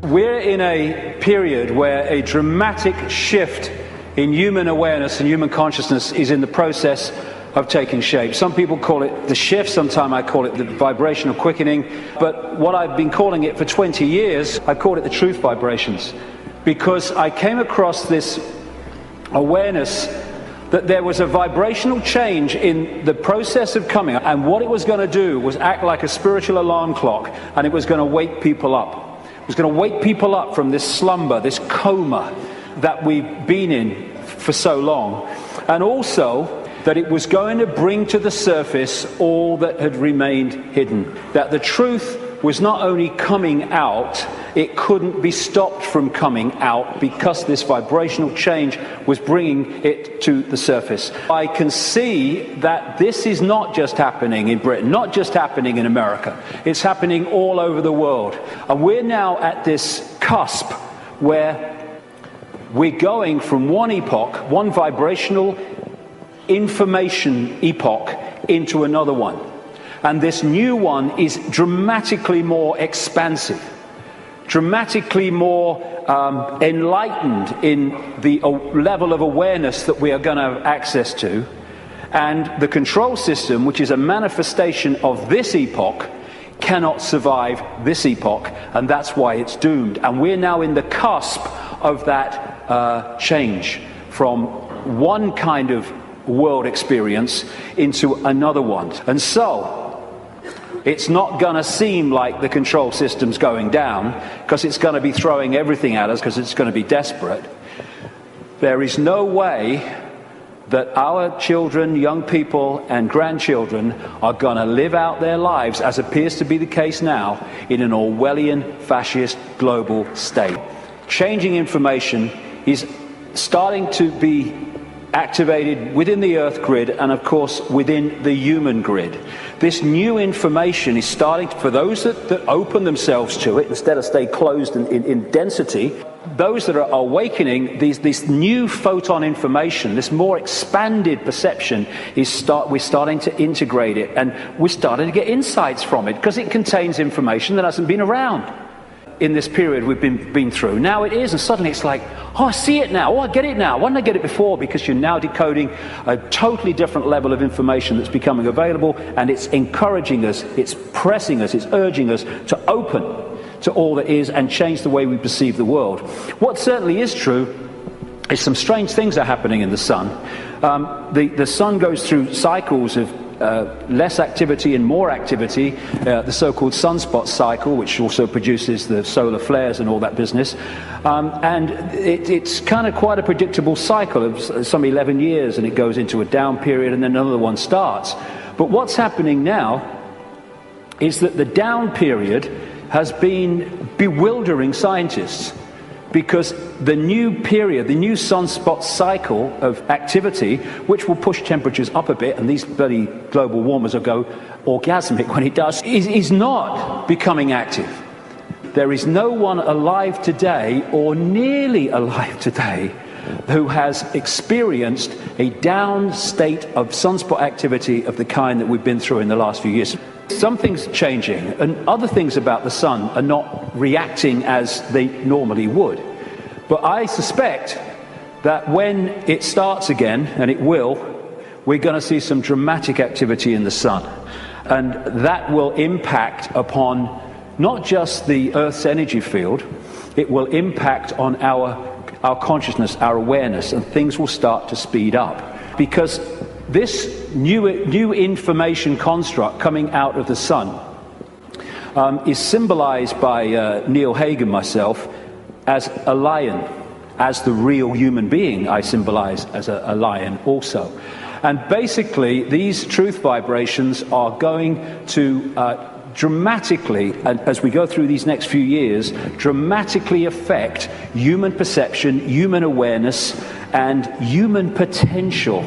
We're in a period where a dramatic shift in human awareness and human consciousness is in the process of taking shape. Some people call it the shift, sometimes I call it the vibrational quickening, but what I've been calling it for 20 years, I called it the truth vibrations, because I came across this awareness that there was a vibrational change in the process of coming, and what it was going to do was act like a spiritual alarm clock, and it was going to wake people up. It was going to wake people up from this slumber, this coma that we've been in for so long, and also that it was going to bring to the surface all that had remained hidden. That the truth was not only coming out, it couldn't be stopped from coming out because this vibrational change was bringing it to the surface. I can see that this is not just happening in Britain, not just happening in America. It's happening all over the world. And we're now at this cusp where we're going from one epoch, one vibrational information epoch, into another one. And this new one is dramatically more expansive, dramatically more enlightened in the level of awareness that we are going to have access to. And the control system, which is a manifestation of this epoch, cannot survive this epoch, and that's why it's doomed. And we're now in the cusp of that change from one kind of world experience into another one. And so it's not going to seem like the control system's going down, because it's going to be throwing everything at us, because it's going to be desperate. There is no way that our children, young people and grandchildren are going to live out their lives, as appears to be the case now, in an Orwellian fascist global state. Changing information is starting to be activated within the Earth grid and, of course, within the human grid. This new information is starting to, for those that open themselves to it, instead of stay closed in density, those that are awakening, this new photon information, this more expanded perception, we're starting to integrate it, and we're starting to get insights from it, because it contains information that hasn't been around in this period we've been through. Now it is, and suddenly it's like, oh, I see it now, oh, I get it now. Why didn't I get it before? Because you're now decoding a totally different level of information that's becoming available, and it's encouraging us, it's pressing us, it's urging us to open to all that is and change the way we perceive the world. What certainly is true is some strange things are happening in the sun. The sun goes through cycles of less activity and more activity, the so-called sunspot cycle, which also produces the solar flares and all that business. And it's kind of quite a predictable cycle of some 11 years, and it goes into a down period and then another one starts. But what's happening now is that the down period has been bewildering scientists, because the new period, the new sunspot cycle of activity, which will push temperatures up a bit, and these bloody global warmers will go orgasmic when it does, is not becoming active. There is no one alive today, or nearly alive today, who has experienced a down state of sunspot activity of the kind that we've been through in the last few years. Something's changing, and other things about the sun are not reacting as they normally would. But I suspect that when it starts again, and it will, we're going to see some dramatic activity in the sun. And that will impact upon not just the Earth's energy field, it will impact on our consciousness, our awareness, and things will start to speed up. Because this new information construct coming out of the sun is symbolized by Neil Hagen, myself, as a lion. As the real human being, I symbolize as a lion also. And basically, these truth vibrations are going to dramatically, as we go through these next few years, dramatically affect human perception, human awareness, and human potential.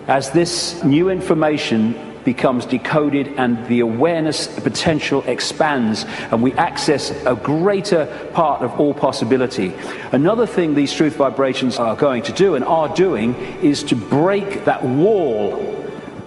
As this new information becomes decoded and the awareness potential expands, and we access a greater part of all possibility. Another thing these truth vibrations are going to do, and are doing, is to break that wall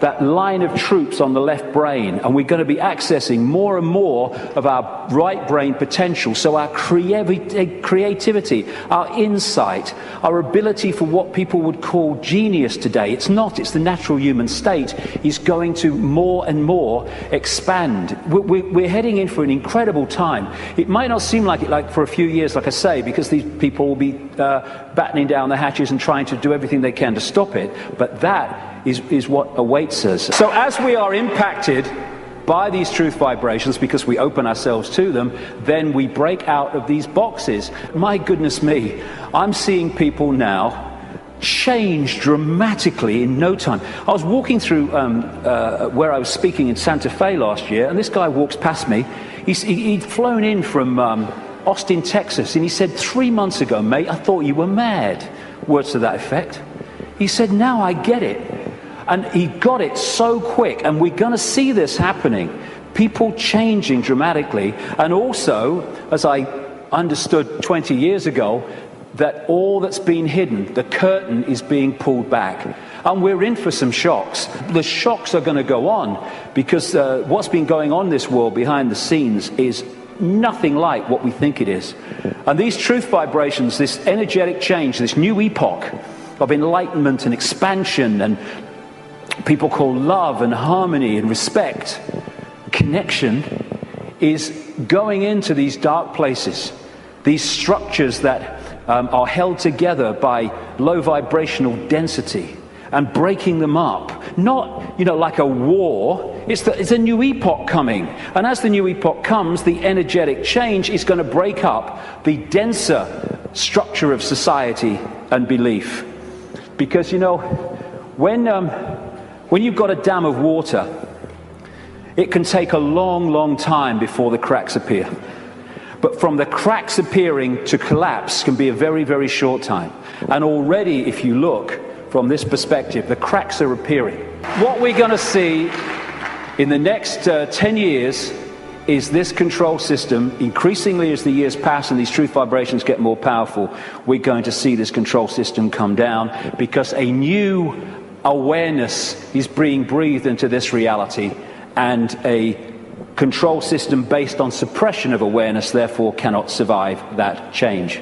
that line of troops on the left brain, and we're going to be accessing more and more of our right brain potential. So our creativity, our insight, our ability for what people would call genius today, it's the natural human state, is going to more and more expand. We're heading in for an incredible time. It might not seem like it for a few years, like I say, because these people will be battening down the hatches and trying to do everything they can to stop it, but that is what awaits us. So as we are impacted by these truth vibrations, because we open ourselves to them, then we break out of these boxes. My goodness me, I'm seeing people now change dramatically in no time. I was walking through where I was speaking in Santa Fe last year, and this guy walks past me. He'd flown in from Austin, Texas, and he said, 3 months ago, mate, I thought you were mad. Words to that effect. He said, now I get it. And he got it so quick, and we're going to see this happening. People changing dramatically, and also, as I understood 20 years ago, that all that's been hidden, the curtain is being pulled back. And we're in for some shocks. The shocks are going to go on, because what's been going on in this world behind the scenes is nothing like what we think it is. And these truth vibrations, this energetic change, this new epoch of enlightenment and expansion, and people call love and harmony and respect, connection, is going into these dark places, these structures that are held together by low vibrational density, and breaking them up. Not, like a war. It's a new epoch coming. And as the new epoch comes, the energetic change is going to break up the denser structure of society and belief. Because, when you've got a dam of water, it can take a long, long time before the cracks appear. But from the cracks appearing to collapse can be a very, very short time. And already, if you look from this perspective, the cracks are appearing. What we're going to see in the next 10 years is this control system, increasingly as the years pass and these truth vibrations get more powerful, we're going to see this control system come down, because a new awareness is being breathed into this reality, and a control system based on suppression of awareness therefore cannot survive that change.